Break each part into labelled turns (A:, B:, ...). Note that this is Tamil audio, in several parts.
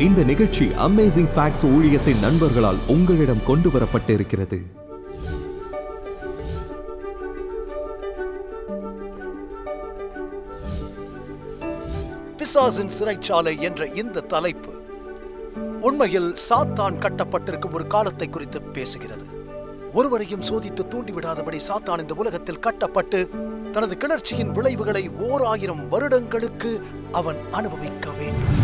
A: இந்த நிகழ்ச்சி அமேசிங் ஃபேக்ட்ஸ் ஊழியத்தின் நண்பர்களால் உங்களிடம் கொண்டு வரப்பட்டிருக்கிறது.
B: பிசாசின் சிறைச்சாலை என்ற இந்த தலைப்பு உண்மையில் சாத்தான் கட்டப்பட்டிருக்கும் ஒரு காலத்தை குறித்து பேசுகிறது. ஒருவரையும் சோதித்து தூண்டிவிடாதபடி சாத்தான் இந்த உலகத்தில் கட்டப்பட்டு தனது கிளர்ச்சியின் விளைவுகளை 1000 வருடங்களுக்கு அவன் அனுபவிக்க வேண்டும்.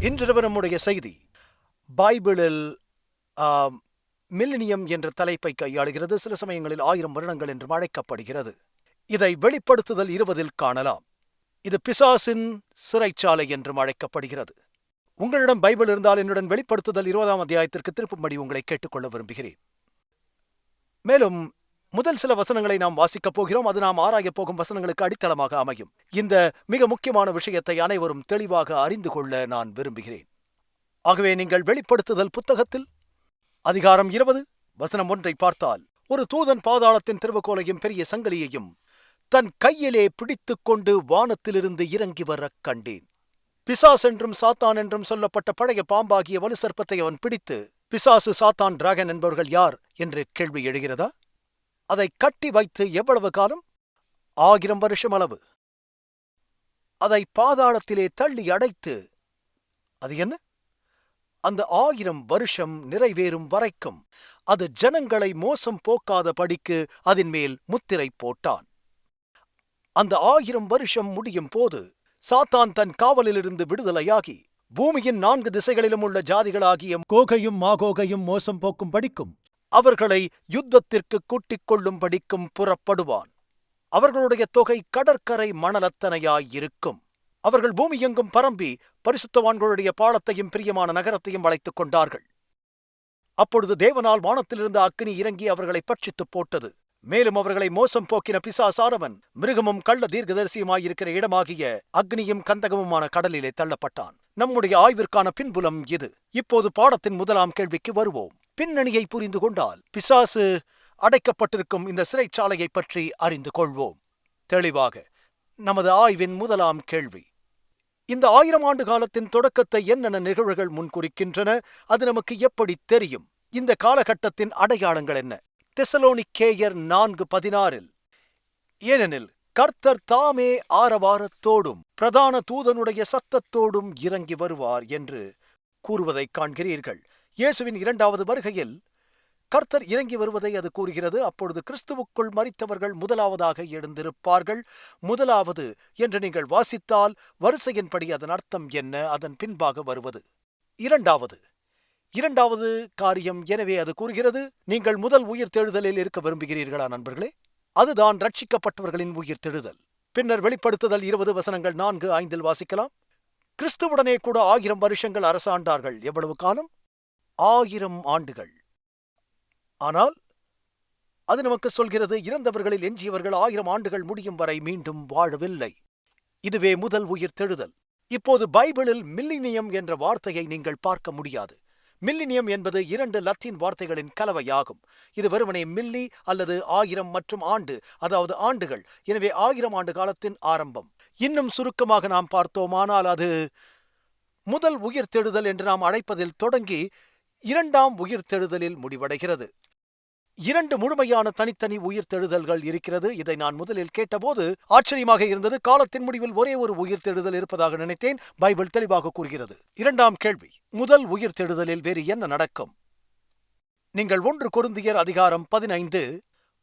B: இன்றிரவு நம்முடைய செய்தி பைபிளில் மில்லினியம் என்ற தலைப்பை கையாளுகிறது. சில சமயங்களில் 1000 வருடங்கள் என்று அழைக்கப்படுகிறது. இதை வெளிப்படுத்துதல் 20 காணலாம். இது பிசாசின் சிறைச்சாலை என்றும் அழைக்கப்படுகிறது. உங்களிடம் பைபிள் இருந்தால் என்னுடன் வெளிப்படுத்துதல் 20ஆம் அத்தியாயத்திற்கு திருப்பும்படி உங்களை கேட்டுக்கொள்ள விரும்புகிறேன். மேலும் முதல் சில வசனங்களை நாம் வாசிக்கப் போகிறோம். அது நாம் ஆராயப் போகும் வசனங்களுக்கு அடித்தளமாக அமையும். இந்த மிக முக்கியமான விஷயத்தை அனைவரும் தெளிவாக அறிந்து கொள்ள நான் விரும்புகிறேன். ஆகவே நீங்கள் வெளிப்படுத்துதல் புத்தகத்தில் அதிகாரம் 20 வசனம் 1 பார்த்தால், ஒரு தூதன் பாதாளத்தின் திறவுகோலையும் பெரிய சங்கிலியையும் தன் கையிலே பிடித்துக் கொண்டு வானத்திலிருந்து இறங்கி வர கண்டேன். பிசாஸ் என்றும் சாத்தான் என்றும் சொல்லப்பட்ட பழைய பாம்பாகிய வலு சர்ப்பத்தை அவன் பிடித்து, பிசாசு, சாத்தான், டிராகன் என்பவர்கள் யார் என்று கேள்வி எழுகிறதா? அதை கட்டி வைத்து எவ்வளவு காலம்? 1000 வருஷம் அளவு. அதை பாதாளத்திலே தள்ளி அடைத்து, அது என்ன? அந்த 1000 வருஷம் நிறைவேறும் வரைக்கும் அது ஜனங்களை மோசம் போக்காத படிக்கு அதன் மேல் முத்திரை போட்டான். அந்த 1000 வருஷம் முடியும் போது சாத்தான் தன் காவலிலிருந்து விடுதலையாகி பூமியின் 4 திசைகளிலும் உள்ள ஜாதிகளாகிய கோகையும் மாகோகையும் மோசம் போக்கும் படிக்கும் அவர்களை யுத்தத்திற்கு கூட்டிக் கொள்ளும் படிக்கும் புறப்படுவான். அவர்களுடைய தொகை கடற்கரை மணலத்தனையாயிருக்கும். அவர்கள் பூமி எங்கும் பரம்பி பரிசுத்தவான்களுடைய பாலத்தையும் பிரியமான நகரத்தையும் வளைத்துக் கொண்டார்கள். அப்பொழுது தேவனால் வானத்திலிருந்து அக்கினி இறங்கி அவர்களை பட்சித்துப் போட்டது. மேலும் அவர்களை மோசம் போக்கின பிசாசானவன் மிருகமும் கள்ள தீர்க்கதரிசியுமாயிருக்கிற இடமாகிய அக்னியும் கந்தகமுமான கடலிலே தள்ளப்பட்டான். நம்முடைய ஆய்விற்கான பின்புலம் இது. இப்போது பாடத்தின் முதலாம் கேள்விக்கு வருவோம். பின்னணியை புரிந்து கொண்டால் பிசாசு அடைக்கப்பட்டிருக்கும் இந்த சிறைச்சாலையை பற்றி அறிந்து கொள்வோம் தெளிவாக. நமது ஆய்வின் முதலாம் கேள்வி, இந்த 1000 ஆண்டு காலத்தின் தொடக்கத்தை என்னென்ன நிகழ்வுகள் முன்குறிக்கின்றன? அது நமக்கு எப்படி தெரியும்? இந்த காலகட்டத்தின் அடையாளங்கள் என்ன? தெசலோனிக்கேயர் 4:16, ஏனெனில் கர்த்தர் தாமே ஆரவாரத்தோடும் பிரதான தூதனுடைய சத்தத்தோடும் இறங்கி வருவார் என்று கூறுவதைக் காண்கிறீர்கள். இயேசுவின் 2வது வருகையில் கர்த்தர் இறங்கி வருவதை அது கூறுகிறது. அப்பொழுது கிறிஸ்துவுக்குள் மரித்தவர்கள் முதலாவதாக எழுந்திருப்பார்கள். முதலாவது என்று நீங்கள் வாசித்தால் வரிசையின்படி அதன் அர்த்தம் என்ன? அதன் பின்பாக வருவது இரண்டாவது காரியம். எனவே அது கூறுகிறது, நீங்கள் முதல் உயிர்த்தெழுதலில் இருக்க விரும்புகிறீர்களா நண்பர்களே? அதுதான் ரட்சிக்கப்பட்டவர்களின் உயிர்த்தெழுதல். பின்னர் வெளிப்படுத்துதல் 20 வசனங்கள் 4-5 வாசிக்கலாம். கிறிஸ்துவுடனே கூட 1000 வருஷங்கள் அரசாண்டார்கள். எவ்வளவு காலம்? 1000 ஆண்டுகள். ஆனால் அது நமக்கு சொல்கிறது, இறந்தவர்களில் எஞ்சியவர்கள் 1000 ஆண்டுகள் முடியும் வரை மீண்டும் வாழவில்லை. இதுவே முதல் உயிர்த்தெழுதல். இப்போது பைபிளில் மில்லினியம் என்ற வார்த்தையை நீங்கள் பார்க்க முடியாது. மில்லினியம் என்பது 2 லத்தீன் வார்த்தைகளின் கலவையாகும். இது வெறுமனே மில்லி அல்லது 1000 மற்றும் ஆண்டு, அதாவது ஆண்டுகள். எனவே 1000 ஆண்டு காலத்தின் ஆரம்பம். இன்னும் சுருக்கமாக நாம் பார்த்தோமானால் அது முதல் உயிர்த்தெழுதல் என்று நாம் அழைப்பதில் தொடங்கி 2ஆம் உயிர்த்தெழுதலில் முடிவடைகிறது. 2 முழுமையான தனித்தனி உயிர்த்தெழுதல்கள் இருக்கிறது. இதை நான் முதலில் கேட்டபோது ஆச்சரியமாக இருந்தது. காலத்தின் முடிவில் ஒரே ஒரு உயிர்த்தெழுதல் இருப்பதாக நினைத்தேன். பைபிள் தெளிவாக கூறுகிறது. 2ஆம் கேள்வி, முதல் உயிர்த்தெழுதலில் வேறு என்ன நடக்கும்? நீங்கள் 1 கொரிந்தியர் அதிகாரம் 15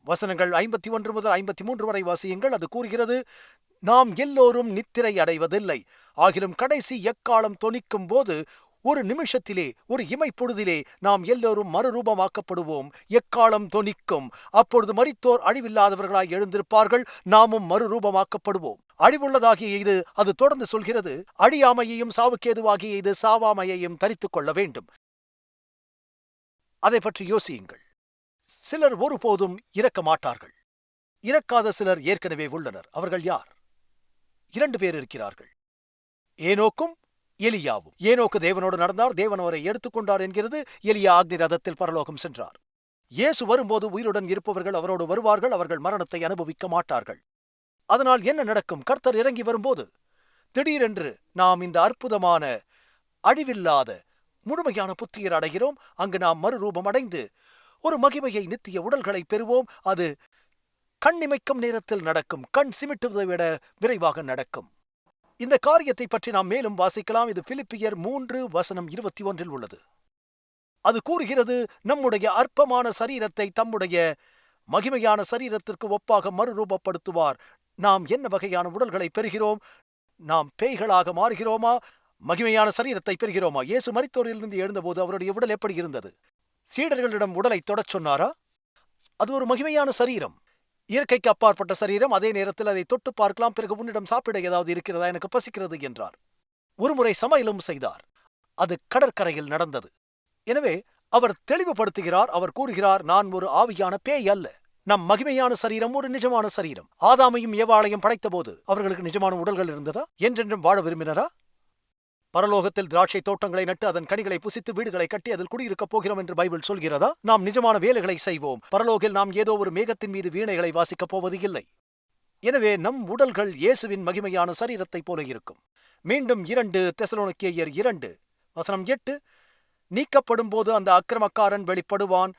B: வசனங்கள் 51 முதல் 53 வரை வாசியுங்கள். அது கூறுகிறது, நாம் எல்லோரும் நித்திரை அடைவதில்லை, ஆகிலும் கடைசி எக்காலம் தொனிக்கும் போது ஒரு நிமிஷத்திலே, ஒரு இமைப்பொழுதிலே நாம் எல்லோரும் மறுரூபமாக்கப்படுவோம். எக்காலம் தொனிக்கும். அப்பொழுது மரித்தோர் அழிவில்லாதவர்களாய் எழுந்திருப்பார்கள், நாமும் மறுரூபமாக்கப்படுவோம். அழிவுள்ளதாகிய இது அது தொடர்ந்து சொல்கிறது, அழியாமையையும் சாவுக்கேதுவாகிய இது சாவாமையையும் தரித்துக் கொள்ள வேண்டும். அதை பற்றி யோசியுங்கள். சிலர் ஒருபோதும் இறக்க மாட்டார்கள். இறக்காத சிலர் ஏற்கனவே உள்ளனர். அவர்கள் யார்? 2 பேர் இருக்கிறார்கள், ஏனோக்கும் எலியாவும். ஏனோக்கு தேவனோடு நடந்தார், தேவன் அவரை எடுத்துக்கொண்டார் என்கிறது. எலியா அக்னி ரதத்தில் பரலோகம் சென்றார். இயேசு வரும்போது உயிருடன் இருப்பவர்கள் அவரோடு வருவார்கள். அவர்கள் மரணத்தை அனுபவிக்க மாட்டார்கள். அதனால் என்ன நடக்கும்? கர்த்தர் இறங்கி வரும்போது திடீரென்று நாம் இந்த அற்புதமான அழிவில்லாத முழுமையான புத்துயிர் அடைகிறோம். அங்கு நாம் மறுரூபம் அடைந்து ஒரு மகிமையை நித்திய உடல்களை பெறுவோம். அது கண்ணிமைக்கும் நேரத்தில் நடக்கும். கண் சிமிட்டுவதை விட விரைவாக நடக்கும். இந்த காரியத்தை பற்றி நாம் மேலும் வாசிக்கலாம். இது பிலிப்பியர் 3:21 உள்ளது. அது கூறுகிறது, நம்முடைய அற்பமான சரீரத்தை தம்முடைய மகிமையான சரீரத்திற்கு ஒப்பாக மறுரூபப்படுத்துவார். நாம் என்ன வகையான உடல்களை பெறுகிறோம்? நாம் பேய்களாக மாறுகிறோமா? மகிமையான சரீரத்தை பெறுகிறோமா? இயேசு மரித்தோரிலிருந்து எழுந்தபோது அவருடைய உடல் எப்படி இருந்தது? சீடர்களிடம் உடலை தொடச் சொன்னாரா? அது ஒரு மகிமையான சரீரம், இயற்கைக்கு அப்பாற்பட்ட சரீரம். அதே நேரத்தில் அதை தொட்டு பார்க்கலாம். பிறகு உன்னிடம் சாப்பிட ஏதாவது இருக்கிறதா, எனக்கு பசிக்கிறது என்றார். ஒருமுறை சமையலும் செய்தார். அது கடற்கரையில் நடந்தது. எனவே அவர் தெளிவுபடுத்துகிறார். அவர் கூறுகிறார், நான் ஒரு ஆவியான பேய் அல்ல. நம் மகிமையான சரீரம் ஒரு நிஜமான சரீரம். ஆதாமையும் ஏவாளையும் படைத்தபோது அவர்களுக்கு நிஜமான உடல்கள் இருந்ததா? என்றென்றும் வாழ விரும்பினரா? பரலோகத்தில் திராட்சை தோட்டங்களை நட்டு அதன் கனிகளை புசித்து வீடுகளை கட்டி அதில் குடியிருக்கப் போகிறோம் என்று பைபிள் சொல்கிறதா? நாம் நிஜமான வேலைகளை செய்வோம். பரலோகில் நாம் ஏதோ ஒரு மேகத்தின் மீது வீணைகளை வாசிக்கப் போவது இல்லை. எனவே நம் உடல்கள் இயேசுவின் மகிமையான சரீரத்தைப் போல இருக்கும். மீண்டும் 2 தெசலோனிக்கேயர் 2:8, நீக்கப்படும் போது அந்த அக்கிரமக்காரன் வெளிப்படுவான்.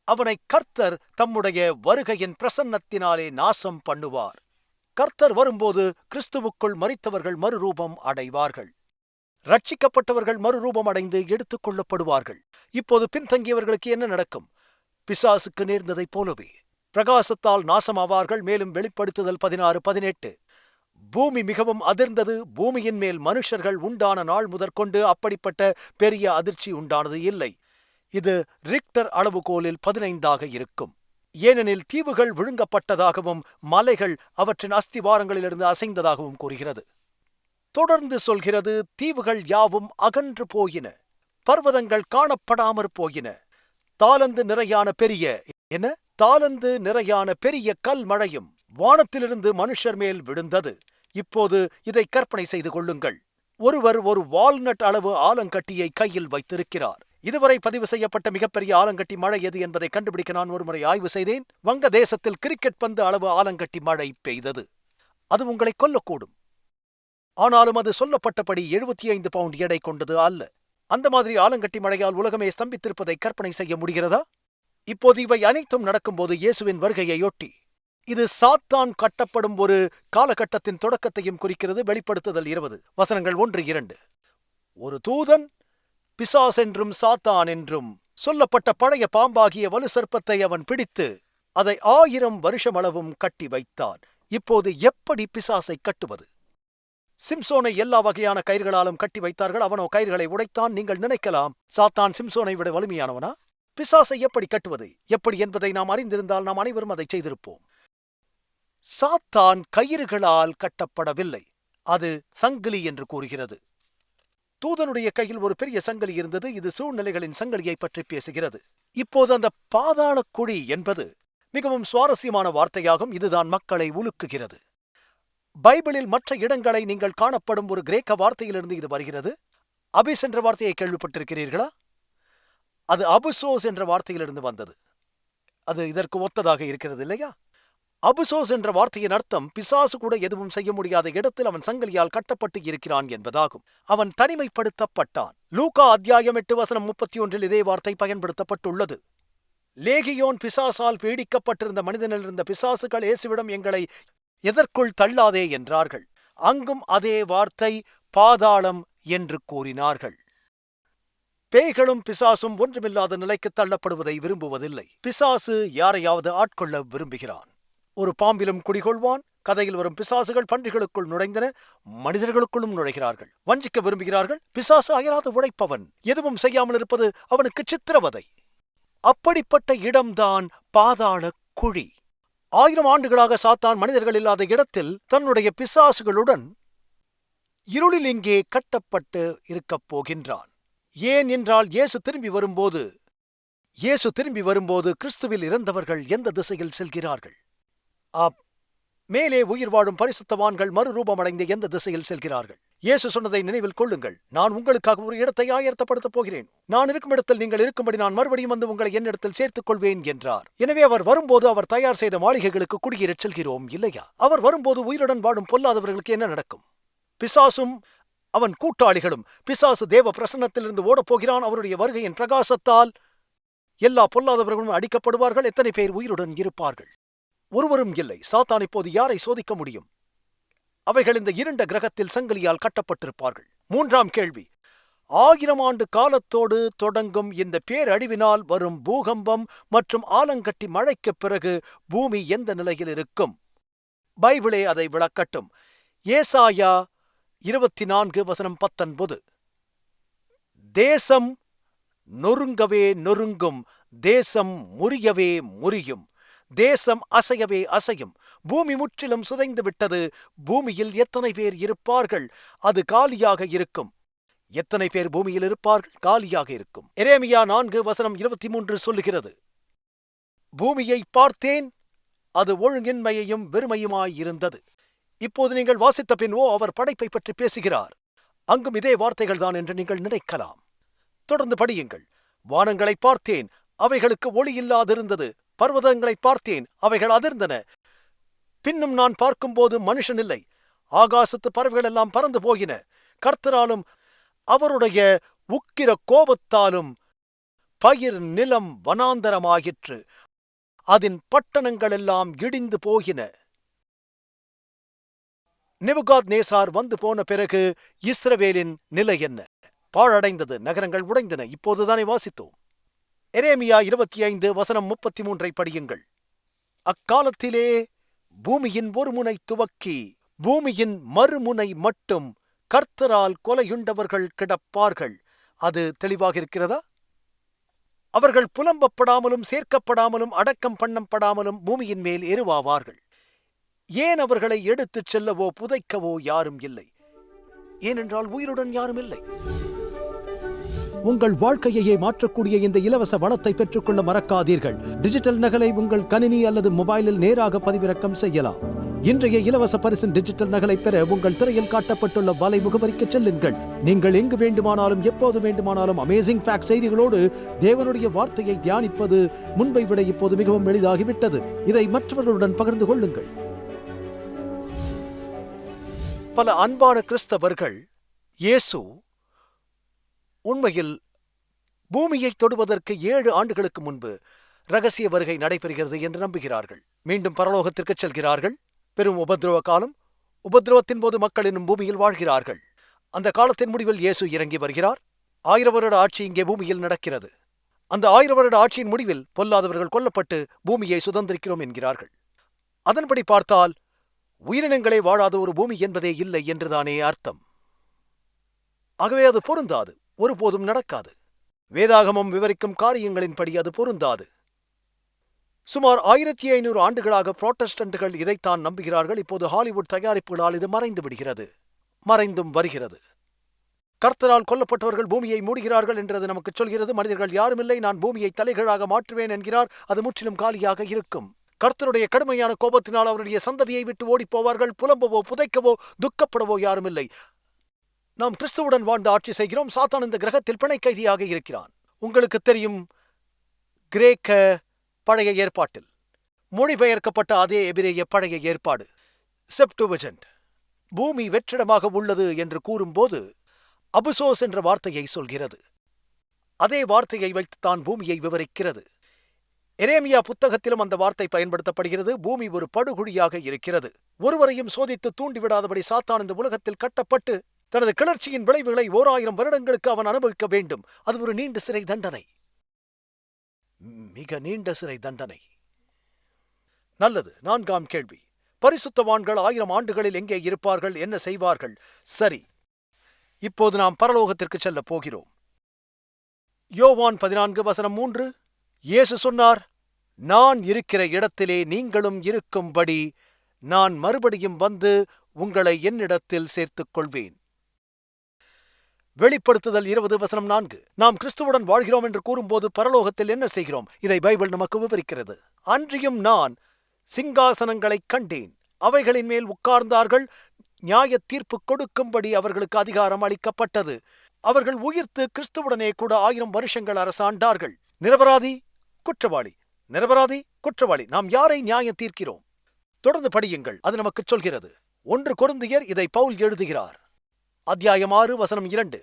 B: அவனை கர்த்தர் தம்முடைய வருகையின் பிரசன்னத்தினாலே நாசம் பண்ணுவார். கர்த்தர் வரும்போது கிறிஸ்துவுக்குள் மரித்தவர்கள் மறுரூபம் அடைவார்கள். ரட்சிக்கப்பட்டவர்கள் மறுரூபம் அடைந்து எடுத்துக் கொள்ளப்படுவார்கள். இப்போது பின்தங்கியவர்களுக்கு என்ன நடக்கும்? பிசாசுக்கு நேர்ந்ததைப் போலவே பிரகாசத்தால் நாசமாவார்கள். மேலும் வெளிப்படுத்துதல் 16:18, பூமி மிகவும் அதிர்ந்தது. பூமியின் மேல் மனுஷர்கள் உண்டான நாள் முதற்கொண்டு அப்படிப்பட்ட பெரிய அதிர்ச்சி உண்டானது இல்லை. இது ரிக்டர் அளவுகோலில் 15 இருக்கும். ஏனெனில் தீவுகள் விழுங்கப்பட்டதாகவும் மலைகள் அவற்றின் அஸ்திவாரங்களிலிருந்து அசைந்ததாகவும் கூறுகிறது. தொடர்ந்து சொல்கிறது, தீவுகள் யாவும் அகன்று போயின, பர்வதங்கள் காணப்படாமற் போயின. தாலந்து நிறையான பெரிய கல் மழையும் வானத்திலிருந்து மனுஷர் மேல் விழுந்தது. இப்போது இதை கற்பனை செய்து கொள்ளுங்கள். ஒருவர் ஒரு வால்நட் அளவு ஆலங்கட்டியை கையில் வைத்திருக்கிறார். இதுவரை பதிவு செய்யப்பட்ட மிகப்பெரிய ஆலங்கட்டி மழை எது என்பதை கண்டுபிடிக்க நான் ஒருமுறை ஆய்வு செய்தேன். வங்க தேசத்தில் கிரிக்கெட் பந்து அளவு ஆலங்கட்டி மழை பெய்தது. அது உங்களை கொல்லக்கூடும். ஆனாலும் அது சொல்லப்பட்டபடி 75 பவுண்ட் எடை கொண்டது அல்ல. அந்த மாதிரி ஆலங்கட்டி மழையால் உலகமே ஸ்தம்பித்திருப்பதை கற்பனை செய்ய முடிகிறதா? இப்போது இவை அனைத்தும் நடக்கும்போது இயேசுவின் வருகையையொட்டி இது சாத்தான் கட்டப்படும் ஒரு காலகட்டத்தின் தொடக்கத்தையும் குறிக்கிறது. வெளிப்படுத்துதல் 20:1-2. ஒரு தூதன் பிசாசென்றும் சாத்தான் என்றும் சொல்லப்பட்ட பழைய பாம்பாகிய வலு சர்ப்பத்தை அவன் பிடித்து அதை 1000 வருஷமளவும் கட்டி வைத்தான். இப்போது எப்படி பிசாசை கட்டுவது? சிம்சோனை எல்லா வகையான கயிர்களாலும் கட்டி வைத்தார்கள். அவனோ கயிர்களை உடைத்தான். நீங்கள் நினைக்கலாம், சாத்தான் சிம்சோனை விட வலிமையானவனா? பிசாசை எப்படி கட்டுவது எப்படி என்பதை நாம் அறிந்திருந்தால் நாம் அனைவரும் அதை செய்திருப்போம். சாத்தான் கயிறுகளால் கட்டப்படவில்லை, அது சங்கிலி என்று கூறுகிறது. தூதனுடைய கையில் ஒரு பெரிய சங்கிலி இருந்தது. இது சூழ்நிலைகளின் சங்கிலியை பற்றி பேசுகிறது. இப்போது அந்த பாதாள குழி என்பது மிகவும் சுவாரஸ்யமான வார்த்தையாகும். இதுதான் மக்களை உலுக்குகிறது. பைபிளில் மற்ற இடங்களை நீங்கள் காணப்படும் ஒரு கிரேக்க வார்த்தையிலிருந்து இது வருகிறது. அபிஸ் என்ற வார்த்தையை கேள்விப்பட்டிருக்கிறீர்களா? அது அபுசோஸ் என்ற வார்த்தையிலிருந்து வந்தது. அது இதற்கு ஒத்ததாக இருக்கிறது இல்லையா? அபுசோஸ் என்ற வார்த்தையின் அர்த்தம் பிசாசு கூட எதுவும் செய்ய முடியாத இடத்தில் அவன் சங்கிலியால் கட்டப்பட்டு இருக்கிறான் என்பதாகும். அவன் தனிமைப்படுத்தப்பட்டான். லூக்கா அத்தியாயம் 8:31 இதே வார்த்தை பயன்படுத்தப்பட்டுள்ளது. லேகியோன் பிசாசால் பீடிக்கப்பட்டிருந்த மனிதனிலிருந்த பிசாசுகள் இயேசுவிடம் எங்களை எதற்குள் தள்ளாதே என்றார்கள். அங்கும் அதே வார்த்தை பாதாளம் என்று கூறினார்கள். பேய்களும் பிசாசும் ஒன்றுமில்லாத நிலைக்கு தள்ளப்படுவதை விரும்புவதில்லை. பிசாசு யாரையாவது ஆட்கொள்ள விரும்புகிறான். ஒரு பாம்பிலும் குடிகொள்வான். கதையில் வரும் பிசாசுகள் பன்றிகளுக்குள் நுழைந்தன, மனிதர்களுக்குள்ளும் நுழைகிறார்கள். வஞ்சிக்க விரும்புகிறார்கள். பிசாசு அயராது உழைப்பவன். எதுவும் செய்யாமல் இருப்பது அவனுக்கு சித்திரவதை. அப்படிப்பட்ட இடம்தான் பாதாள குழி. 1000 ஆண்டுகளாக சாத்தான் மனிதர்கள் இல்லாத இடத்தில் தன்னுடைய பிசாசுகளுடன் இருளில் இங்கே கட்டப்பட்டு இருக்கப் போகின்றான். ஏன் என்றால் இயேசு திரும்பி வரும்போது கிறிஸ்துவில் இறந்தவர்கள் எந்த திசையில் செல்கிறார்கள்? மேலே உயிர் வாழும் பரிசுத்தவான்கள் மறுரூபமடைந்த எந்த திசையில் செல்கிறார்கள்? இயேசு சொன்னதை நினைவில் கொள்ளுங்கள். நான் உங்களுக்காக ஒரு இடத்தை ஆயத்தப்படுத்தப் போகிறேன். நான் இருக்கும் இடத்தில் நீங்கள் இருக்கும்படி நான் மறுபடியும் வந்து உங்களை என்னிடத்தில் சேர்த்துக் கொள்வேன் என்றார். எனவே அவர் வரும்போது அவர் தயார் செய்த மாளிகைகளுக்கு குடியேறச் செல்கிறோம் இல்லையா? அவர் வரும்போது உயிருடன் வாழும் பொல்லாதவர்களுக்கு என்ன நடக்கும்? பிசாசும் அவன் கூட்டாளிகளும். பிசாசு தேவ பிரசன்னத்திலிருந்து ஓடப்போகிறான். அவருடைய வருகையின் பிரகாசத்தால் எல்லா பொல்லாதவர்களும் அடிக்கப்படுவார்கள். எத்தனை பேர் உயிருடன் இருப்பார்கள்? ஒருவரும் இல்லை. சாத்தான் இப்போது யாரை சோதிக்க முடியும்? அவைகள் இந்த இருண்ட கிரகத்தில் சங்கிலியால் கட்டப்பட்டிருப்பார்கள். மூன்றாம் கேள்வி, 1000 ஆண்டு காலத்தோடு தொடங்கும் இந்த பேரழிவினால் வரும் பூகம்பம் மற்றும் ஆலங்கட்டி மழைக்குப் பிறகு பூமி எந்த நிலையில் இருக்கும்? பைபிளே அதை விளக்கட்டும். ஏசாயா 24:19. தேசம் நொறுங்கவே நொறுங்கும், தேசம் முறியவே முறியும், தேசம் அசையவே அசையும். பூமி முற்றிலும் சிதைந்து விட்டது. பூமியில் எத்தனை பேர் இருப்பார்கள்? அது காலியாக இருக்கும். எத்தனை பேர் பூமியில் இருப்பார்கள்? காலியாக இருக்கும். எரேமியா 4:23 சொல்லுகிறது, பூமியை பார்த்தேன், அது ஒழுங்கின்மையையும் வெறுமையுமாயிருந்தது. இப்போது நீங்கள் வாசித்த பின், அவர் படைப்பை பற்றி பேசுகிறார். அங்கும் இதே வார்த்தைகள்தான் என்று நீங்கள் நினைக்கலாம். தொடர்ந்து படியுங்கள். வானங்களை பார்த்தேன், அவைகளுக்கு ஒளி இல்லாதிருந்தது. பர்வதங்களை பார்த்தேன், அவைகள் அதிர்ந்தன. பின்னும் நான் பார்க்கும்போது மனுஷன் இல்லை. ஆகாசத்து பறவைகள் எல்லாம் பறந்து போகின. கர்த்தராலும் அவருடைய உக்கிர கோபத்தாலும் பயிர் நிலம் வனாந்தரமாயிற்று. அதன் பட்டணங்களெல்லாம் இடிந்து போகின. நேபுகாத்நேசார் வந்து போன பிறகு இஸ்ரவேலின் நிலை என்ன? பாழடைந்தது. நகரங்கள் உடைந்தன. இப்போதுதானே வாசித்தோம். எரேமியா 25:33 படியுங்கள். அக்காலத்திலே பூமியின் ஒரு முனை துவக்கி பூமியின் மறுமுனை மட்டும் கர்த்தரால் கொலையுண்டவர்கள் கிடப்பார்கள். அது தெளிவாக இருக்கிறதா? அவர்கள் புலம்பப்படாமலும் சேர்க்கப்படாமலும் அடக்கம் பண்ணப்படாமலும் பூமியின் மேல் எருவாவார்கள். ஏன் அவர்களை எடுத்துச் செல்லவோ புதைக்கவோ யாரும் இல்லை. ஏனென்றால் உயிருடன் யாரும் இல்லை. உங்கள் வாழ்க்கையையே மாற்றக்கூடிய இந்த இலவச வளத்தை பெற்றுக்கொள்ள மறக்காதீர்கள். டிஜிட்டல் நகலை உங்கள் கணினி அல்லது மொபைலில் நேராக பதிவிறக்கம் செய்யலாம். இன்றைய இலவச பரிசின் டிஜிட்டல் நகலை பெற உங்கள் திரையில் காட்டப்பட்டுள்ள வலை முகவரிக்கு செல்லுங்கள். நீங்கள் எங்கு வேண்டுமானாலும் எப்போது வேண்டுமானாலும் அமேசிங் ஃபேக்ட் செய்திகளோடு தேவனுடைய வார்த்தையை தியானிப்பது முன்பை விட இப்போது மிகவும் எளிதாகிவிட்டது. இதை மற்றவர்களுடன் பகிர்ந்து கொள்ளுங்கள். பல அன்பான கிறிஸ்தவர்கள் இயேசு உண்மையில் பூமியை தொடுவதற்கு 7 ஆண்டுகளுக்கு முன்பு இரகசிய வருகை நடைபெறுகிறது என்று நம்புகிறார்கள். மீண்டும் பரலோகத்திற்கு செல்கிறார்கள். பெரும் உபத்திரவ காலம். உபத்திரவத்தின் போது மக்கள் இன்னும் பூமியில் வாழ்கிறார்கள். அந்த காலத்தின் முடிவில் இயேசு இறங்கி வருகிறார். 1000 வருட ஆட்சி இங்கே பூமியில் நடக்கிறது. அந்த 1000 வருட ஆட்சியின் முடிவில் பொல்லாதவர்கள் கொல்லப்பட்டு பூமியை சுதந்திரிக்கிறோம் என்கிறார்கள். அதன்படி பார்த்தால் உயிரினங்களே வாழாத ஒரு பூமி என்பதே இல்லை என்றுதானே அர்த்தம். ஆகவே அது பொருந்தாது. ஒருபோதும் நடக்காது. வேதாகமம் விவரிக்கும் காரியங்களின்படி அது பொருந்தாது. சுமார் 1500 ஆண்டுகளாக புராட்டஸ்டன்ட்கள் இதைத்தான் நம்புகிறார்கள். இப்போது ஹாலிவுட் தயாரிப்புகளால் இது மறைந்து விடுகிறது. மறைந்தும் வருகிறது. கர்த்தரால் கொல்லப்பட்டவர்கள் பூமியை மூடுகிறார்கள் என்றது நமக்கு சொல்கிறது. மனிதர்கள் யாருமில்லை, நான் பூமியை தலைகளாக மாற்றுவேன் என்கிறார். அது முற்றிலும் காலியாக இருக்கும். கர்த்தருடைய கடுமையான கோபத்தினால் அவருடைய சந்ததியை விட்டு ஓடிப்போவார்கள். புலம்பவோ புதைக்கவோ துக்கப்படவோ யாருமில்லை. நாம் கிறிஸ்துவுடன் வாழ்ந்து ஆட்சி செய்கிறோம். சாத்தான் இந்த கிரகத்தில் பிணை கைதியாக இருக்கிறான். உங்களுக்கு தெரியும், கிரேக்க பழைய ஏற்பாட்டில் மொழிபெயர்க்கப்பட்ட அதே எபிரேய பழைய ஏற்பாடு செப்டுவஜென்ட் பூமி வெற்றிடமாக உள்ளது என்று கூறும்போது அபுசோஸ் என்ற வார்த்தையை சொல்கிறது. அதே வார்த்தையை வைத்துத்தான் பூமியை விவரிக்கிறது. எரேமியா புத்தகத்திலும் அந்த வார்த்தை பயன்படுத்தப்படுகிறது. பூமி ஒரு படுகுழியாக இருக்கிறது. ஒருவரையும் சோதித்து தூண்டிவிடாதபடி சாத்தான் இந்த உலகத்தில் கட்டப்பட்டு தனது கிளர்ச்சியின் விளைவுகளை 1000 வருடங்களுக்கு அவன் அனுபவிக்க வேண்டும். அது ஒரு நீண்ட சிறை தண்டனை. மிக நீண்ட சிறை தண்டனை. நல்லது. 4ஆம் கேள்வி, பரிசுத்தவான்கள் 1000 ஆண்டுகளில் எங்கே இருப்பார்கள்? என்ன செய்வார்கள்? சரி, இப்போது நாம் பரலோகத்திற்கு செல்ல போகிறோம். யோவான் 14:3 இயேசு சொன்னார், நான் இருக்கிற இடத்திலே நீங்களும் இருக்கும்படி நான் மறுபடியும் வந்து உங்களை என்னிடத்தில் சேர்த்துக் கொள்வேன். வெளிப்படுத்துதல் 20:4 நாம் கிறிஸ்துவுடன் வாழ்கிறோம் என்று கூறும்போது பரலோகத்தில் என்ன செய்கிறோம்? இதை பைபிள் நமக்கு விவரிக்கிறது. அன்றியும் நான் சிங்காசனங்களைக் கண்டேன், அவைகளின் மேல் உட்கார்ந்தார்கள், நியாய தீர்ப்பு கொடுக்கும்படி அவர்களுக்கு அதிகாரம் அளிக்கப்பட்டது. அவர்கள் உயிர்த்து கிறிஸ்துவுடனே கூட 1000 வருஷங்கள் அரசாண்டார்கள். நிரபராதி, குற்றவாளி, நிரபராதி, குற்றவாளி. நாம் யாரை நியாயம் தீர்க்கிறோம்? தொடர்ந்து படியுங்கள், அது நமக்கு சொல்கிறது. 1 கொரிந்தியர் இதை பவுல் எழுதுகிறார். அத்தியாயம் 6 வசனம் 2.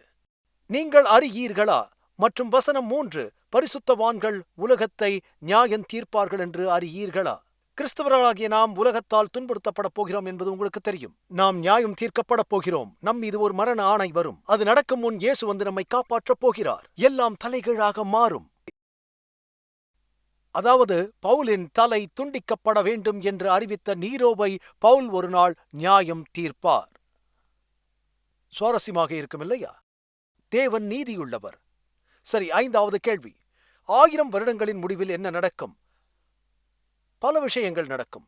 B: நீங்கள் அறியீர்களா? மற்றும் வசனம் 3. பரிசுத்தவான்கள் உலகத்தை நியாயம் தீர்ப்பார்கள் என்று அறியீர்களா? கிறிஸ்தவர்களாகிய நாம் உலகத்தால் துன்புறுத்தப்படப் போகிறோம் என்பது உங்களுக்கு தெரியும். நாம் நியாயம் தீர்க்கப்படப் போகிறோம். நம் மீது ஒரு மரண ஆணை வரும். அது நடக்கும் முன் இயேசு வந்து நம்மை காப்பாற்றப் போகிறார். எல்லாம் தலைகீழாக மாறும். அதாவது பவுலின் தலை துண்டிக்கப்பட வேண்டும் என்று அறிவித்த நீரோவை பவுல் ஒரு நாள் நியாயம் தீர்ப்பார். சுவாரஸ்யமாக இருக்கும் இல்லையா? தேவன் நீதியுள்ளவர். சரி, 5வது கேள்வி. 1000 வருடங்களின் முடிவில் என்ன நடக்கும்? பல விஷயங்கள் நடக்கும்.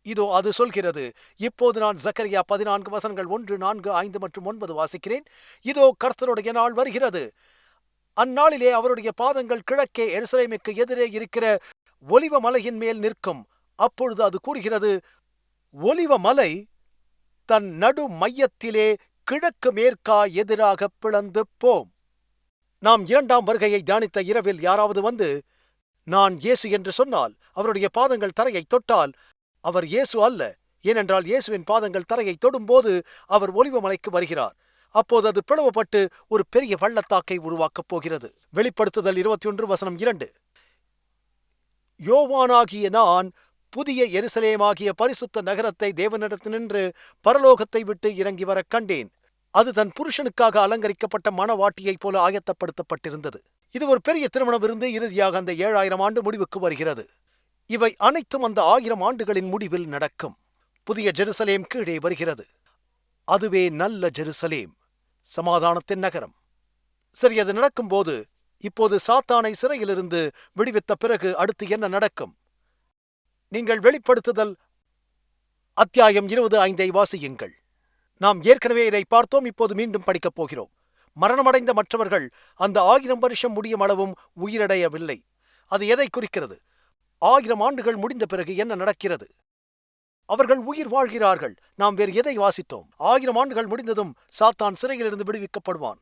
B: இதோ அது சொல்கிறது. இப்போது நான் சக்கரியா 14 வசனங்கள் 1, 4, 5 மற்றும் 9 வாசிக்கிறேன். இதோ கர்த்தருடைய நாள் வருகிறது. அந்நாளிலே அவருடைய பாதங்கள் கிழக்கே எருசலேமுக்கு எதிரே இருக்கிற ஒலிவ மலையின் மேல் நிற்கும். அப்பொழுது அது கூறுகிறது, ஒலிவ மலை தன் நடு மையத்திலே கிழக்கு மேற்கா எதிராக பிளந்து போம். நாம் 2ஆம் வருகையை தியானித்த இரவில் யாராவது வந்து நான் இயேசு என்று சொன்னால், அவருடைய பாதங்கள் தரையை தொட்டால் அவர் இயேசு அல்ல. ஏனென்றால் இயேசுவின் பாதங்கள் தரையை தொடும்போது அவர் ஒலிவமலைக்கு வருகிறார். அப்போது அது பிளவுபட்டு ஒரு பெரிய பள்ளத்தாக்கை உருவாக்கப் போகிறது. வெளிப்படுத்துதல் 21 வசனம் 2. யோவானாகிய நான் புதிய எருசலேமாகிய பரிசுத்த நகரத்தை தேவனிடத்தினின்று பரலோகத்தை விட்டு இறங்கி வரக் கண்டேன். அது தன் புருஷனுக்காக அலங்கரிக்கப்பட்ட மணவாட்டியைப் போல ஆயத்தப்படுத்தப்பட்டிருந்தது. இது ஒரு பெரிய திருமண விருந்து. இறுதியாக அந்த 7000 ஆண்டு முடிவுக்கு வருகிறது. இவை அனைத்தும் அந்த 1000 ஆண்டுகளின் முடிவில் நடக்கும். புதிய ஜெருசலேம் கீழே வருகிறது. அதுவே நல்ல ஜெருசலேம், சமாதானத்தின் நகரம். சரி, அது நடக்கும்போது இப்போது சாத்தானை சிறையிலிருந்து விடுவித்த பிறகு அடுத்து என்ன நடக்கும்? நீங்கள் வெளிப்படுத்துதல் அத்தியாயம் 25 வாசியுங்கள். நாம் ஏற்கனவே இதை பார்த்தோம். இப்போது மீண்டும் படிக்கப் போகிறோம். மரணமடைந்த மற்றவர்கள் அந்த 1000 வருஷம் முடியும் அளவும் உயிரடையவில்லை. அது எதை குறிக்கிறது? 1000 ஆண்டுகள் முடிந்த பிறகு என்ன நடக்கிறது? அவர்கள் உயிர் வாழ்கிறார்கள். நாம் வேறு எதை வாசித்தோம்? 1000 ஆண்டுகள் முடிந்ததும் சாத்தான் சிறையிலிருந்து விடுவிக்கப்படுவான்.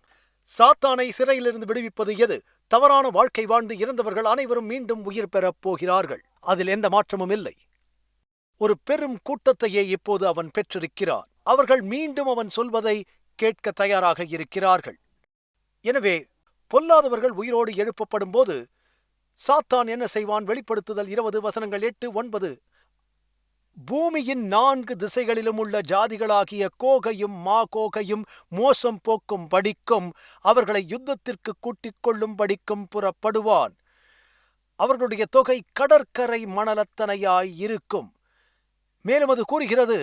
B: சாத்தானை சிறையிலிருந்து விடுவிப்பது எது? தவறான வாழ்க்கை வாழ்ந்து இறந்தவர்கள் அனைவரும் மீண்டும் உயிர் பெறப் போகிறார்கள். அதில் எந்த மாற்றமும் இல்லை. ஒரு பெரும் கூட்டத்தையே இப்போது அவன் பெற்றிருக்கிறான். அவர்கள் மீண்டும் அவன் சொல்வதை கேட்க தயாராக இருக்கிறார்கள். எனவே பொல்லாதவர்கள் உயிரோடு எழுப்பப்படும் போது சாத்தான் என்ன செய்வான்? வெளிப்படுத்துதல் 20 வசனங்கள் 8, 9. பூமியின் 4 திசைகளிலும் உள்ள ஜாதிகளாகிய கோகையும் மாகோகையும் மோசம் போக்கும் படிக்கும் அவர்களை யுத்தத்திற்கு கூட்டிக் கொள்ளும் படிக்கும் புறப்படுவான். அவர்களுடைய தொகை கடற்கரை மணலத்தனையாய் இருக்கும். மேலும் அது கூறுகிறது,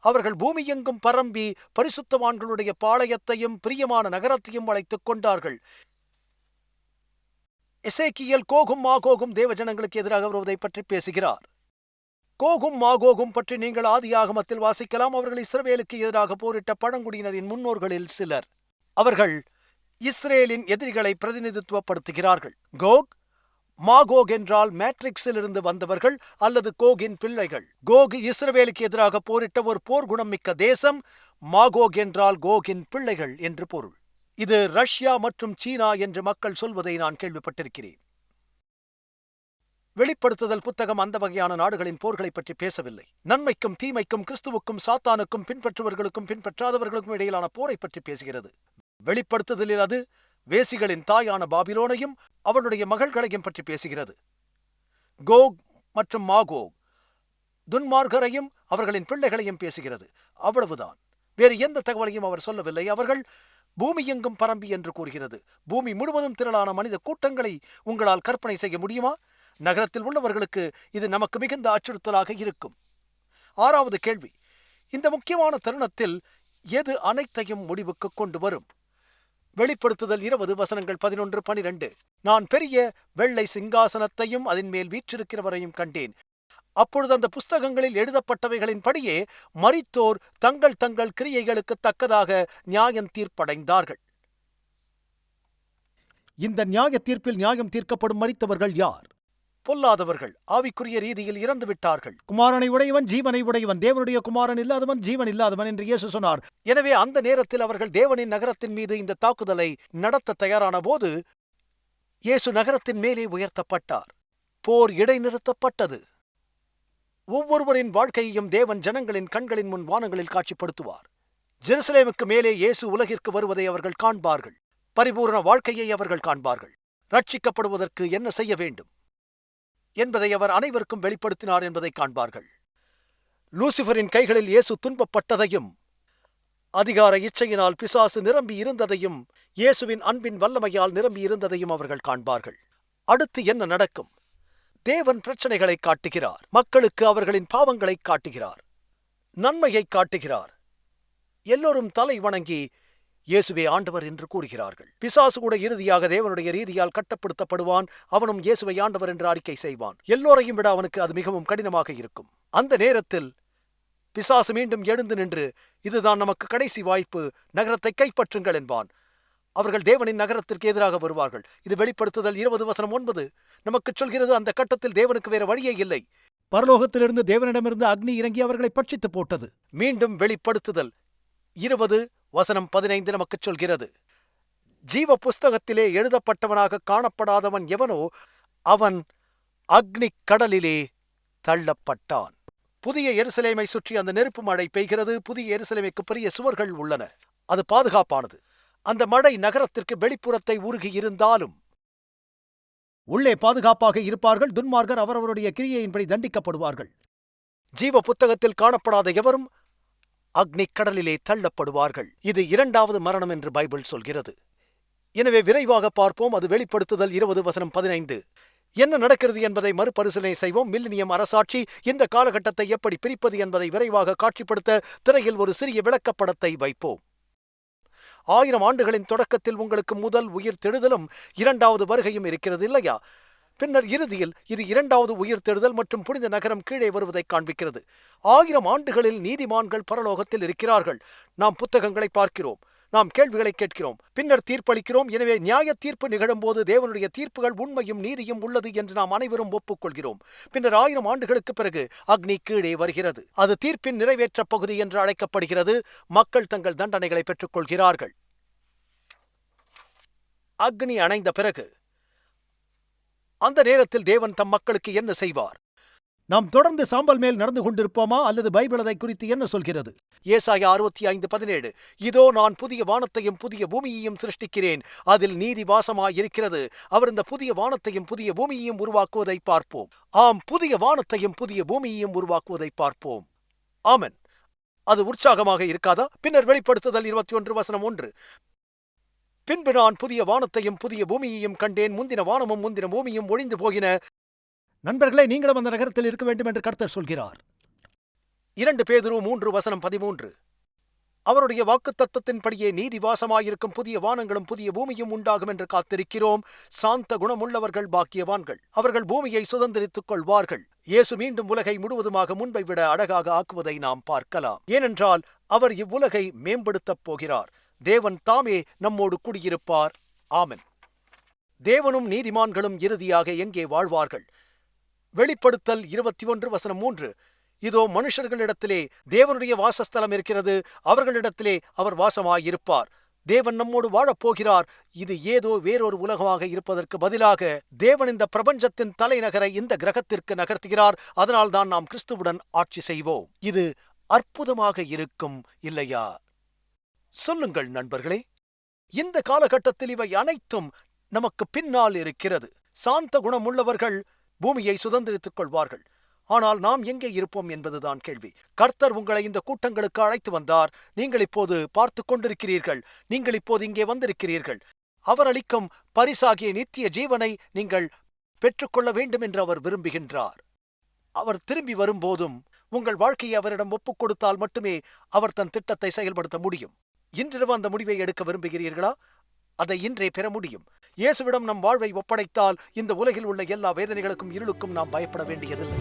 B: அவர்கள் பூமியெங்கும் பரம்பி பரிசுத்தவான்களுடைய பாளையத்தையும் பிரியமான நகரத்தையும் அழைத்துக் கொண்டார்கள். எசேக்கியேல் கோகும் மாகோகும் தேவஜனங்களுக்கு எதிராக வருவதை பற்றி பேசுகிறார். கோகும் மாகோகும் பற்றி நீங்கள் ஆதியாகமத்தில் வாசிக்கலாம். அவர்கள் இஸ்ரவேலுக்கு எதிராக போரிட்ட பழங்குடியினரின் முன்னோர்களில் சிலர். அவர்கள் இஸ்ரேலின் எதிரிகளை பிரதிநிதித்துவப்படுத்துகிறார்கள். கோக் மாகோக் என்றால் மேட்ரிக்ஸில் இருந்து வந்தவர்கள் அல்லது கோகின் பிள்ளைகள். கோக் இஸ்ரவேலுக்கு எதிராக போரிட்ட ஒரு போர்க்குணம் மிக்க தேசம். மாகோக் என்றால் கோகின் பிள்ளைகள் என்று பொருள். இது ரஷ்யா மற்றும் சீனா என்று மக்கள் சொல்வதை நான் கேள்விப்பட்டிருக்கிறேன். வெளிப்படுத்துதல் புத்தகம் அந்த வகையான நாடுகளின் போர்களை பற்றி பேசவில்லை. நன்மைக்கும் தீமைக்கும், கிறிஸ்துவுக்கும் சாத்தானுக்கும், பின்பற்றுவர்களுக்கும் பின்பற்றாதவர்களுக்கும் இடையிலான போரை பற்றி பேசுகிறது. வெளிப்படுத்துதலில் அது வேசிகளின் தாயான பாபிலோனையும் அவளுடைய மகள்களையும் பற்றி பேசுகிறது. கோக் மற்றும் மாகோக் துன்மார்கரையும் அவர்களின் பிள்ளைகளையும் பேசுகிறது. அவ்வளவுதான். வேறு எந்த தகவலையும் அவர் சொல்லவில்லை. அவர்கள் பூமியெங்கும் பரம்பி என்று கூறுகிறது. பூமி முழுவதும் திரளான மனித கூட்டங்களை உங்களால் கற்பனை செய்ய முடியுமா? நகரத்தில் உள்ளவர்களுக்கு இது நமக்கு மிகுந்த அச்சுறுத்தலாக இருக்கும். 6வது கேள்வி. இந்த முக்கியமான தருணத்தில் எது அனைத்தையும் முடிவுக்கு கொண்டு வரும்? வெளிப்படுத்துதல் 20 வசனங்கள் 11, 12. நான் பெரிய வெள்ளை சிங்காசனத்தையும் அதன் மேல் வீற்றிருக்கிறவரையும் கண்டேன். அப்பொழுது அந்த புஸ்தகங்களில் எழுதப்பட்டவைகளின் படியே மரித்தோர் தங்கள் தங்கள் கிரியைகளுக்கு தக்கதாக நியாயம் தீர்ப்படைந்தார்கள். இந்த நியாய தீர்ப்பில் நியாயம் தீர்க்கப்படும் மரித்தவர்கள் யார்? பொல்லாதவர்கள், ஆவிக்குரிய ரீதியில் இறந்து விட்டார்கள். குமாரனை உடையவன் ஜீவனை உடையவன், தேவனுடைய குமாரன் இல்லாதவன் ஜீவன் இல்லாதவன் என்று இயேசு சொன்னார். எனவே அந்த நேரத்தில் அவர்கள் தேவனின் நகரத்தின் மீது இந்த தாக்குதலை நடத்த தயாரான போது இயேசு நகரத்தின் மேலே உயர்த்தப்பட்டார். போர் இடைநிறுத்தப்பட்டது. ஒவ்வொருவரின் வாழ்க்கையையும் தேவன் ஜனங்களின் கண்களின் முன் வானங்களில் காட்சிப்படுத்துவார். ஜெருசலேமுக்கு மேலே இயேசு உலகிற்கு வருவதை அவர்கள் காண்பார்கள். பரிபூரண வாழ்க்கையை அவர்கள் காண்பார்கள். ரட்சிக்கப்படுவதற்கு என்ன செய்ய வேண்டும் என்பதை அவர் அனைவருக்கும் வெளிப்படுத்தினார் என்பதை காண்பார்கள். லூசிபரின் கைகளில் இயேசு துன்பப்பட்டதையும், அதிகார இச்சையினால் பிசாசு நிரம்பி இருந்ததையும், இயேசுவின் அன்பின் வல்லமையால் நிரம்பி இருந்ததையும் அவர்கள் காண்பார்கள். அடுத்து என்ன நடக்கும்? தேவன் பிரச்சனைகளை காட்டுகிறார். மக்களுக்கு அவர்களின் பாவங்களை காட்டுகிறார். நன்மையை காட்டுகிறார். எல்லோரும் தலை வணங்கி இயேசுவே ஆண்டவர் என்று கூறுகிறார்கள். பிசாசு கூட இறுதியாக தேவனுடைய ரீதியால் கட்டப்படுத்தப்படுவான். அவனும் இயேசுவை ஆண்டவர் என்று அறிக்கை செய்வான். எல்லோரையும் விட அவனுக்கு அது மிகவும் கடினமாக இருக்கும். அந்த நேரத்தில் பிசாசு மீண்டும் எழுந்து நின்று, இதுதான் நமக்கு கடைசி வாய்ப்பு, நகரத்தை கைப்பற்றுங்கள் என்பான். அவர்கள் தேவனின் நகரத்திற்கு எதிராக வருவார்கள். இது வெளிப்படுத்துதல் 20:9 நமக்கு சொல்கிறது. அந்த கட்டத்தில் தேவனுக்கு வேற வழியே இல்லை. பரலோகத்திலிருந்து தேவனிடமிருந்து அக்னி இறங்கி அவர்களை பட்சித்து போட்டது. மீண்டும் வெளிப்படுத்துதல் 20:15 நமக்கு சொல்கிறது. ஜீவ புஸ்தகத்திலே எழுதப்பட்டவனாக காணப்படாதவன் எவனோ அவன் அக்னி கடலிலே தள்ளப்பட்டான். புதிய எருசலேமை சுற்றி அந்த நெருப்பு மழை பெய்கிறது. புதிய எருசலேமைக்கு பெரிய சுவர்கள் உள்ளன. அது பாதுகாப்பானது. அந்த மழை நகரத்திற்கு வெளிப்புறத்தை உருகி இருந்தாலும் உள்ளே பாதுகாப்பாக இருப்பார்கள். துன்மார்க்கர் அவரவருடைய கிரியையின்படி தண்டிக்கப்படுவார்கள். ஜீவ புத்தகத்தில் காணப்படாத எவரும் அக்னி கடலிலே தள்ளப்படுவார்கள். இது 2வது மரணம் என்று பைபிள் சொல்கிறது. எனவே விரைவாக பார்ப்போம். அது வெளிப்படுத்துதல் 20:15. என்ன நடக்கிறது என்பதை மறுபரிசீலனை செய்வோம். மில்லினியம் அரசாட்சி இந்த காலகட்டத்தை எப்படி பிரிப்பது என்பதை விரைவாக காட்சிப்படுத்த திரையில் ஒரு சிறிய விளக்கப்படத்தை வைப்போம். 1000 ஆண்டுகளின் தொடக்கத்தில் உங்களுக்கு முதல் உயிர் தெழுதலும் 2வது வருகையும் இருக்கிறது இல்லையா? பின்னர் இறுதியில் இது 2வது உயிர் தெழுதல் மற்றும் புனித நகரம் கீழே வருவதை காண்பிக்கிறது. 1000 ஆண்டுகளில் நீதிமான்கள் பரலோகத்தில் இருக்கிறார்கள். நாம் புத்தகங்களை பார்க்கிறோம். நாம் கேள்விகளை கேட்கிறோம். பின்னர் தீர்ப்பளிக்கிறோம். எனவே நியாய தீர்ப்பு நிகழும்போது தேவனுடைய தீர்ப்புகள் உண்மையும் நீதியும் உள்ளது என்று நாம் அனைவரும் ஒப்புக்கொள்கிறோம். பின்னர் 1000 ஆண்டுகளுக்கு பிறகு அக்னி கீழே வருகிறது. அது தீர்ப்பின் நிறைவேற்ற பகுதி என்று அழைக்கப்படுகிறது. மக்கள் தங்கள் தண்டனைகளை பெற்றுக் கொள்கிறார்கள். அக்னி அணைந்த பிறகு அந்த நேரத்தில் தேவன் தம் மக்களுக்கு என்ன செய்வார்? நாம் தொடர்ந்து சாம்பல் மேல் நடந்து கொண்டிருப்போமா, அல்லது பைபிள் அதை குறித்து என்ன சொல்கிறது? ஏசாயா 65:17 இதோ நான் புதிய வானத்தையும் புதிய பூமியையும் சிருஷ்டிக்கிறேன், அதில் நீதி வாசமாயிருக்கிறது. அவர் இந்த புதிய வானத்தையும் புதிய பூமியையும் உருவாக்குவதை பார்ப்போம். ஆம், புதிய வானத்தையும் புதிய பூமியையும் உருவாக்குவதை பார்ப்போம். ஆமென். அது உற்சாகமாக இருக்காதா? பின்னர் வெளிப்படுத்துதல் 21:1 பின்பு நான் புதிய வானத்தையும் புதிய பூமியையும் கண்டேன். முந்தின வானமும் முந்தின பூமியும் ஒழிந்து போகின. நண்பர்களே, நீங்களும் அந்த நகரத்தில் இருக்க வேண்டும் என்று கர்த்தர் சொல்கிறார். 2 பேதுரு 3:13 அவருடைய வாக்குத்தத்தத்தின்படியே நீதி வாசமாயிருக்கும் புதிய வானங்களும் புதிய பூமியும் உண்டாகும் என்று காத்திருக்கிறோம். சாந்த குணமுள்ளவர்கள் பாக்கியவான்கள், அவர்கள் பூமியை சுதந்திரித்துக் கொள்வார்கள். இயேசு மீண்டும் உலகை முழுவதுமாக முன்பை விட அழகாக ஆக்குவதை நாம் பார்க்கலாம். ஏனென்றால் அவர் இவ்வுலகை மேம்படுத்தப் போகிறார். தேவன் தாமே நம்மோடு குடியிருப்பார். ஆமென். தேவனும் நீதிமான்களும் இறுதியாக எங்கே வாழ்வார்கள்? வெளிப்படுத்தல் 21:3 இதோ மனுஷர்களிடத்திலே தேவனுடைய வாசஸ்தலம் இருக்கிறது. அவர்களிடத்திலே அவர் வாசமாயிருப்பார். தேவன் நம்மோடு வாழப்போகிறார். இது ஏதோ வேறொரு உலகமாக இருப்பதற்கு பதிலாக தேவன் இந்த பிரபஞ்சத்தின் தலைநகரை இந்த கிரகத்திற்கு நகர்த்துகிறார். அதனால்தான் நாம் கிறிஸ்துவுடன் ஆட்சி செய்வோம். இது அற்புதமாக இருக்கும் இல்லையா? சொல்லுங்கள் நண்பர்களே. இந்த காலகட்டத்தில் இவை அனைத்தும் நமக்கு பின்னால் இருக்கிறது. சாந்த குணமுள்ளவர்கள் பூமியை சுதந்திரித்துக் கொள்வார்கள். ஆனால் நாம் எங்கே இருப்போம் என்பதுதான் கேள்வி. கர்த்தர் உங்களை இந்த கூட்டங்களுக்கு அழைத்து வந்தார். நீங்கள் இப்போது பார்த்து கொண்டிருக்கிறீர்கள். நீங்கள் இப்போது இங்கே வந்திருக்கிறீர்கள். அவர் அளிக்கும் பரிசாகிய நித்திய ஜீவனை நீங்கள் பெற்றுக்கொள்ள வேண்டும் என்று அவர் விரும்புகின்றார். அவர் திரும்பி வரும்போதும் உங்கள் வாழ்க்கையை அவரிடம் ஒப்புக் கொடுத்தால் மட்டுமே அவர் தன் திட்டத்தை செயல்படுத்த முடியும். இன்றிரவு அந்த முடிவை எடுக்க விரும்புகிறீர்களா? அதை இன்றே பெற முடியும். இயேசுவிடம் நம் வாழ்வை ஒப்படைத்தால் இந்த உலகில் உள்ள எல்லா வேதனைகளுக்கும் இருளுக்கும் நாம் பயப்பட வேண்டியதில்லை.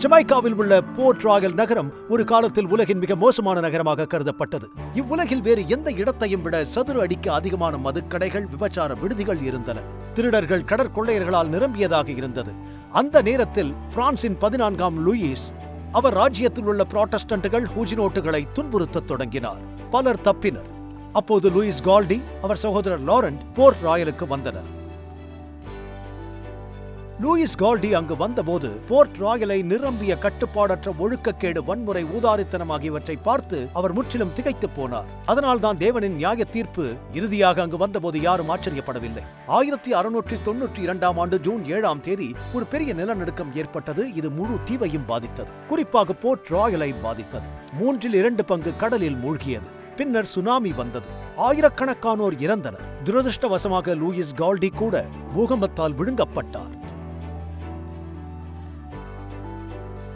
B: ஜமைக்காவில் உள்ள போர்ட் ராயல் நகரம் ஒரு காலத்தில் உலகின் மிக மோசமான நகரமாக கருதப்பட்டது. இவ்வுலகில் வேறு எந்த இடத்தையும் விட சதுர அடிக்கு அதிகமான மதுக்கடைகள், விபச்சார விடுதிகள் இருந்தன. திருடர்கள், கடற்கொள்ளையர்களால் நிரம்பியதாக இருந்தது. அந்த நேரத்தில் பிரான்சின் 14ஆம் லூயிஸ் அவர் ராஜ்யத்தில் உள்ள புராட்டஸ்டன்ட்டுகள், ஹூஜினோட்டுகளை துன்புறுத்தத் தொடங்கினார். பலர் தப்பினர். அப்போது லூயிஸ் கால்டி, அவர் சகோதரர் லாரண்ட் போர்ட் ராயலுக்கு வந்தனர். லூயிஸ் கால்டி அங்கு வந்தபோது போர்ட் ராயலை நிரம்பிய கட்டுப்பாடற்ற ஒழுக்கக்கேடு, வன்முறை, ஊதாரித்தனம் ஆகியவற்றை பார்த்து அவர் முற்றிலும் திகைத்து போனார். அதனால்தான் தேவனின் நியாய தீர்ப்பு இறுதியாக அங்கு வந்தபோது யாரும் ஆச்சரியப்படவில்லை. 1692 ஆண்டு ஜூன் 7ஆம் தேதி ஒரு பெரிய நிலநடுக்கம் ஏற்பட்டது. இது முழு தீவையும் பாதித்தது. குறிப்பாக போர்ட் ராயலை பாதித்தது. 2/3 பங்கு கடலில் மூழ்கியது. பின்னர் சுனாமி வந்தது. ஆயிரக்கணக்கானோர் இறந்தனர். துரதிருஷ்டவசமாக லூயிஸ் கால்டி கூட பூகம்பத்தால் விழுங்கப்பட்டார்.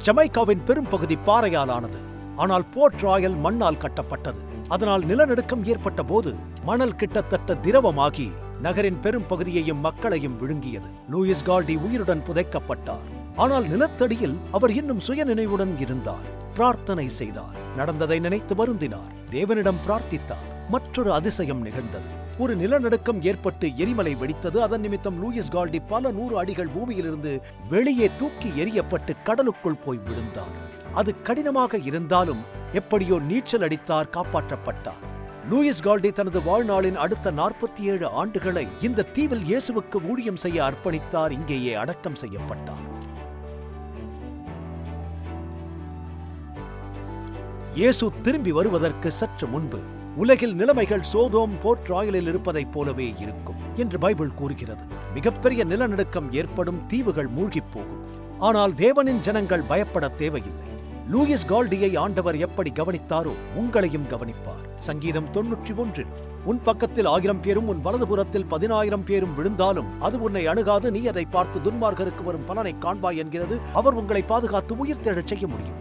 B: ஜமைக்காவின் பெரும் பகுதி பாறையால் ஆனது. ஆனால் போர்ட் ராயல் மண்ணால் கட்டப்பட்டது. அதனால் நிலநடுக்கம் ஏற்பட்ட போது மணல் கிட்டத்தட்ட திரவமாகி நகரின் பெரும் பகுதியையும் மக்களையும் விழுங்கியது. லூயிஸ் கால்டி உயிருடன் புதைக்கப்பட்டார். ஆனால் நிலத்தடியில் அவர் இன்னும் சுயநினைவுடன் இருந்தார். பிரார்த்தனை செய்தார். நடந்ததை நினைத்து வருந்தினார். தேவனிடம் பிரார்த்தித்தார். மற்றொரு அதிசயம் நிகழ்ந்தது. ஒரு நிலநடுக்கம் ஏற்பட்டு எரிமலை வெடித்தது. அதன் நிமித்தம் லூயிஸ் கால்டி பல 100 அடிகள் பூமியிலிருந்து வெளியே தூக்கி எறியப்பட்டு கடலுக்குள் போய் விழுந்தார். அது கடினமாக இருந்தாலும் எப்படியோ நீச்சல் அடித்தார், காப்பாற்றப்பட்டார். லூயிஸ் கால்டி தனது வாழ்நாளின் அடுத்த 47 ஆண்டுகளை இந்த தீவில் இயேசுவுக்கு ஊழியம் செய்ய அர்ப்பணித்தார். இங்கேயே அடக்கம் செய்யப்பட்டார். இயேசு திரும்பி வருவதற்கு சற்று முன்பு உலகில் நிலைமைகள் சோதோம், போர்ட் ராயலில் இருப்பதைப் போலவே இருக்கும் என்று பைபிள் கூறுகிறது. மிகப்பெரிய நிலநடுக்கம் ஏற்படும், தீவுகள் மூழ்கிப் போகும். ஆனால் தேவனின் ஜனங்கள் பயப்பட தேவையில்லை. லூயிஸ் கால்டியை ஆண்டவர் எப்படி கவனித்தாரோ உங்களையும் கவனிப்பார். சங்கீதம் 91 உன் பக்கத்தில் 1000 பேரும் உன் வலதுபுறத்தில் 10,000 பேரும் விழுந்தாலும் அது உன்னை அணுகாது, நீ அதை பார்த்து துன்மார்க்கருக்கு வரும் பலனை காண்பாய் என்கிறது. அவர் உங்களை பாதுகாத்து உயிர் தேடச் செய்ய முடியும்.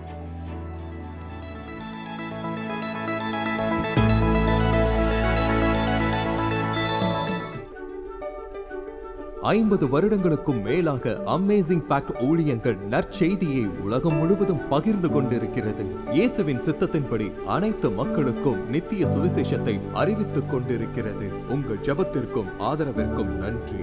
A: 50 வருடங்களுக்கும் மேலாக அமேசிங் ஃபேக்ட் ஊழியங்கள் நற்செய்தியை உலகம் முழுவதும் பகிர்ந்து கொண்டிருக்கிறது. இயேசுவின் சித்தத்தின்படி அனைத்து மக்களுக்கும் நித்திய சுவிசேஷத்தை அறிவித்துக் கொண்டிருக்கிறது. உங்கள் ஜெபத்திற்கும் ஆதரவிற்கும் நன்றி.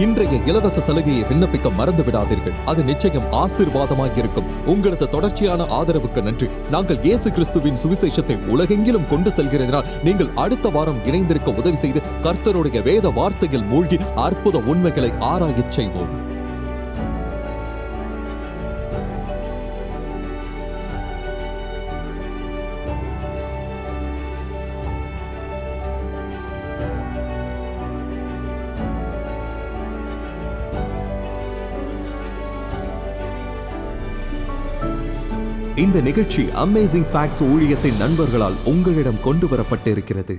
A: இன்றைய இலவச சலுகையை விண்ணப்பிக்க மறந்து விடாதீர்கள். அது நிச்சயம் ஆசீர்வாதமாக இருக்கும். உங்களது தொடர்ச்சியான ஆதரவுக்கு நன்றி. நாங்கள் இயேசு கிறிஸ்துவின் சுவிசேஷத்தை உலகெங்கிலும் கொண்டு செல்கிறதினால் நீங்கள் அடுத்த வாரம் இணைந்திருக்க உதவி செய்து கர்த்தருடைய வேத வார்த்தையில் மூழ்கி அற்புத உண்மைகளை ஆராயச் செய்வோம். இந்த நிகழ்ச்சி அமேசிங் ஃபேக்ட்ஸ் ஊழியத்தின் நண்பர்களால் உங்களிடம் கொண்டு வரப்பட்டிருக்கிறது.